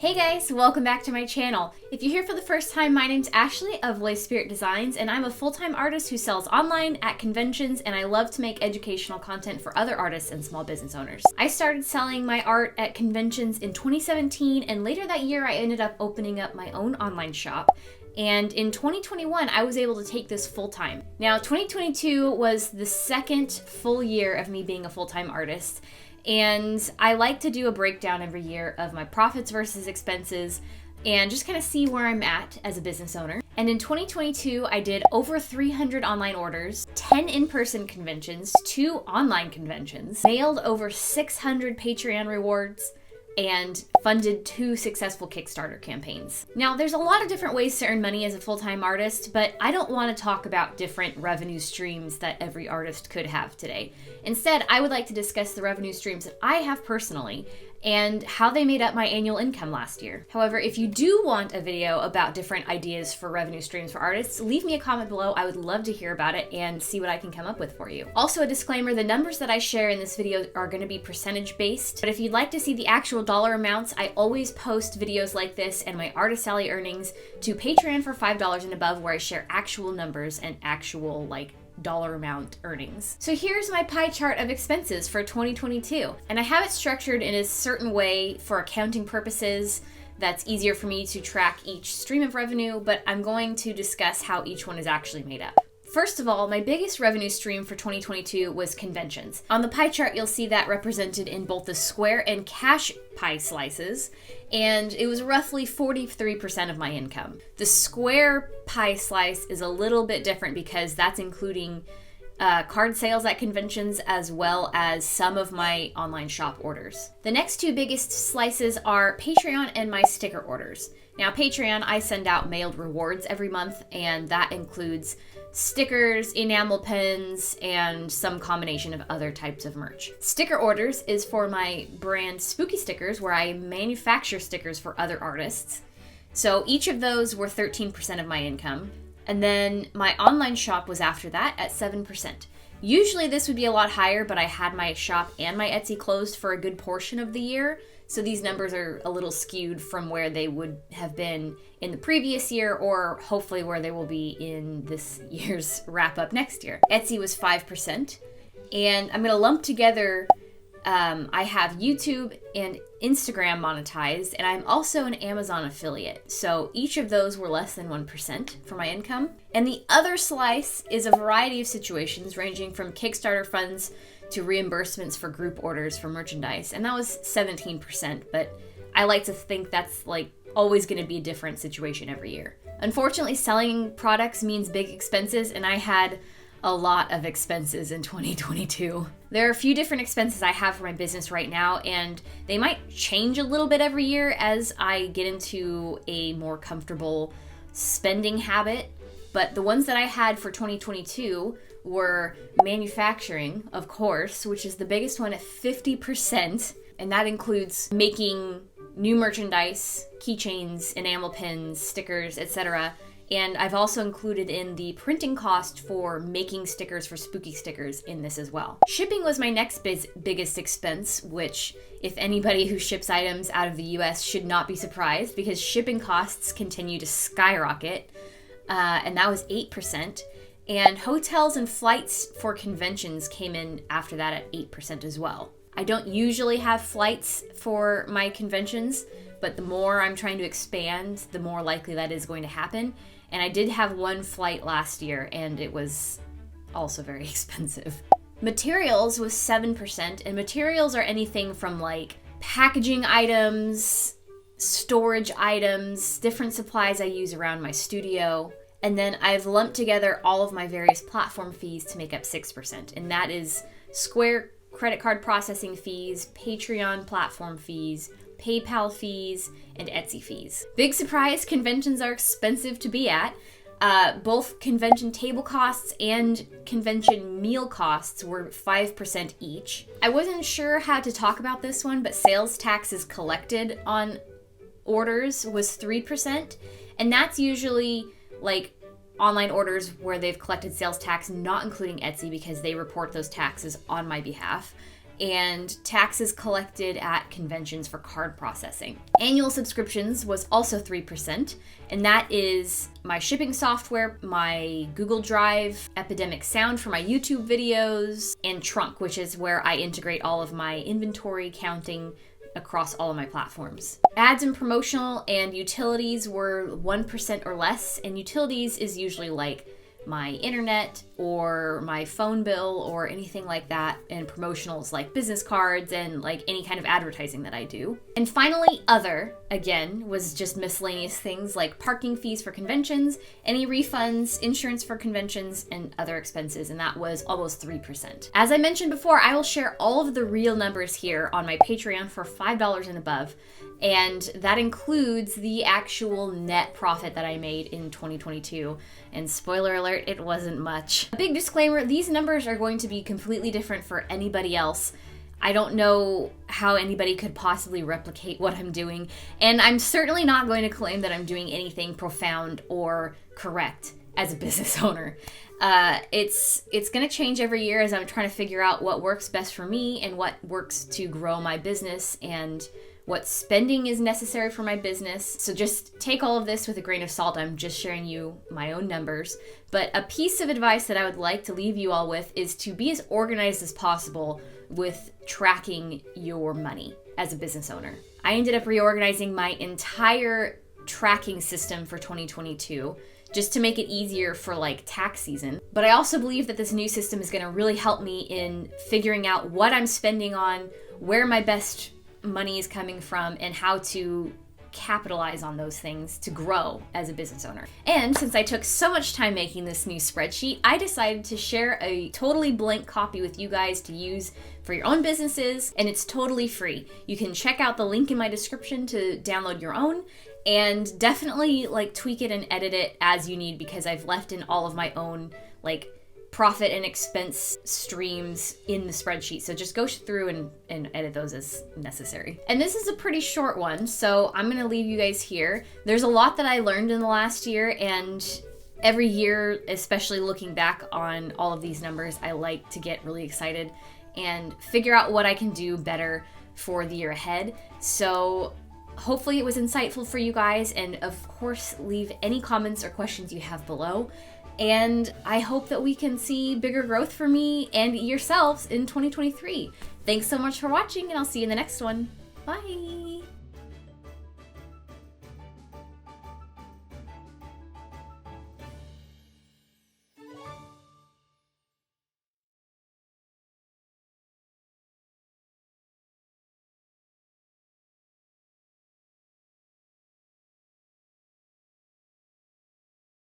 Hey guys, welcome back to my channel. If you're here for the first time, my name's Ashley of Life Spirit Designs, and I'm a full-time artist who sells online at conventions, and I love to make educational content for other artists and small business owners. I started selling my art at conventions in 2017, and later that year I ended up opening up my own online shop. And in 2021, I was able to take this full-time. Now, 2022 was the second full year of me being a full-time artist. And I like to do a breakdown every year of my profits versus expenses and just kind of see where I'm at as a business owner. And in 2022, I did over 300 online orders, 10 in-person conventions, 2 online conventions, mailed over 600 Patreon rewards, and funded 2 successful Kickstarter campaigns. Now, there's a lot of different ways to earn money as a full-time artist, but I don't want to talk about different revenue streams that every artist could have today. Instead, I would like to discuss the revenue streams that I have personally and how they made up my annual income last year. However, if you do want a video about different ideas for revenue streams for artists, leave me a comment below. I would love to hear about it and see what I can come up with for you. Also, a disclaimer, the numbers that I share in this video are going to be percentage based, but if you'd like to see the actual dollar amounts, I always post videos like this and my Artist Alley earnings to Patreon for $5 and above, where I share actual numbers and actual dollar amount earnings. So here's my pie chart of expenses for 2022, and I have it structured in a certain way for accounting purposes that's easier for me to track each stream of revenue, but I'm going to discuss how each one is actually made up. First of all, my biggest revenue stream for 2022 was conventions. On the pie chart, you'll see that represented in both the square and cash pie slices, and it was roughly 43% of my income. The square pie slice is a little bit different because that's including card sales at conventions as well as some of my online shop orders. The next 2 biggest slices are Patreon and my sticker orders. Now, Patreon, I send out mailed rewards every month, and that includes stickers, enamel pens, and some combination of other types of merch. Sticker orders is for my brand Spooky Stickers, where I manufacture stickers for other artists. So each of those were 13% of my income. And then my online shop was after that at 7%. Usually this would be a lot higher, but I had my shop and my Etsy closed for a good portion of the year. So these numbers are a little skewed from where they would have been in the previous year, or hopefully where they will be in this year's wrap up next year. Etsy was 5%. And I'm going to lump together, I have YouTube and Instagram monetized, and I'm also an Amazon affiliate. So each of those were less than 1% for my income. And the other slice is a variety of situations ranging from Kickstarter funds to reimbursements for group orders for merchandise. And that was 17%, but I like to think that's always going to be a different situation every year. Unfortunately, selling products means big expenses, and I had a lot of expenses in 2022. There are a few different expenses I have for my business right now, and they might change a little bit every year as I get into a more comfortable spending habit. But the ones that I had for 2022 were manufacturing, of course, which is the biggest one at 50%, and that includes making new merchandise, keychains, enamel pins, stickers, etc. And I've also included in the printing cost for making stickers for Spooky Stickers in this as well. Shipping was my next biggest expense, which if anybody who ships items out of the US should not be surprised, because shipping costs continue to skyrocket, and that was 8%. And hotels and flights for conventions came in after that at 8% as well. I don't usually have flights for my conventions, but the more I'm trying to expand, the more likely that is going to happen. And I did have one flight last year, and it was also very expensive. Materials was 7%, and materials are anything from packaging items, storage items, different supplies I use around my studio. And then I've lumped together all of my various platform fees to make up 6%, and that is Square credit card processing fees, Patreon platform fees, PayPal fees, and Etsy fees. Big surprise, conventions are expensive to be at. Both convention table costs and convention meal costs were 5% each. I wasn't sure how to talk about this one, but sales taxes collected on orders was 3%, and that's usually online orders where they've collected sales tax, not including Etsy because they report those taxes on my behalf. and taxes collected at conventions for card processing. Annual subscriptions was also 3%, and that is my shipping software, my Google Drive, Epidemic Sound for my YouTube videos, and Trunk, which is where I integrate all of my inventory counting across all of my platforms. Ads and promotional and utilities were 1% or less, and utilities is usually like my internet or my phone bill or anything like that, and promotionals like business cards and like any kind of advertising that I do. And finally, other, again, was just miscellaneous things like parking fees for conventions, any refunds, insurance for conventions, and other expenses, and that was almost 3%. As I mentioned before, I will share all of the real numbers here on my Patreon for $5 and above, and that includes the actual net profit that I made in 2022. And spoiler alert, it wasn't much. A big disclaimer, these numbers are going to be completely different for anybody else. I don't know how anybody could possibly replicate what I'm doing, and I'm certainly not going to claim that I'm doing anything profound or correct as a business owner. It's going to change every year as I'm trying to figure out what works best for me and what works to grow my business and what spending is necessary for my business. So just take all of this with a grain of salt. I'm just sharing you my own numbers. But a piece of advice that I would like to leave you all with is to be as organized as possible with tracking your money as a business owner. I ended up reorganizing my entire tracking system for 2022 just to make it easier for like tax season. But I also believe that this new system is going to really help me in figuring out what I'm spending on, where my best money is coming from, and how to capitalize on those things to grow as a business owner. And since I took so much time making this new spreadsheet, I decided to share a totally blank copy with you guys to use for your own businesses, and it's totally free. You can check out the link in my description to download your own, and definitely like tweak it and edit it as you need, because I've left in all of my own like profit and expense streams in the spreadsheet. So just go through and edit those as necessary. And this is a pretty short one, so I'm gonna leave you guys here. There's a lot that I learned in the last year, and every year, especially looking back on all of these numbers, I like to get really excited and figure out what I can do better for the year ahead. So hopefully it was insightful for you guys, and of course, leave any comments or questions you have below. And I hope that we can see bigger growth for me and yourselves in 2023. Thanks so much for watching, and I'll see you in the next one. Bye!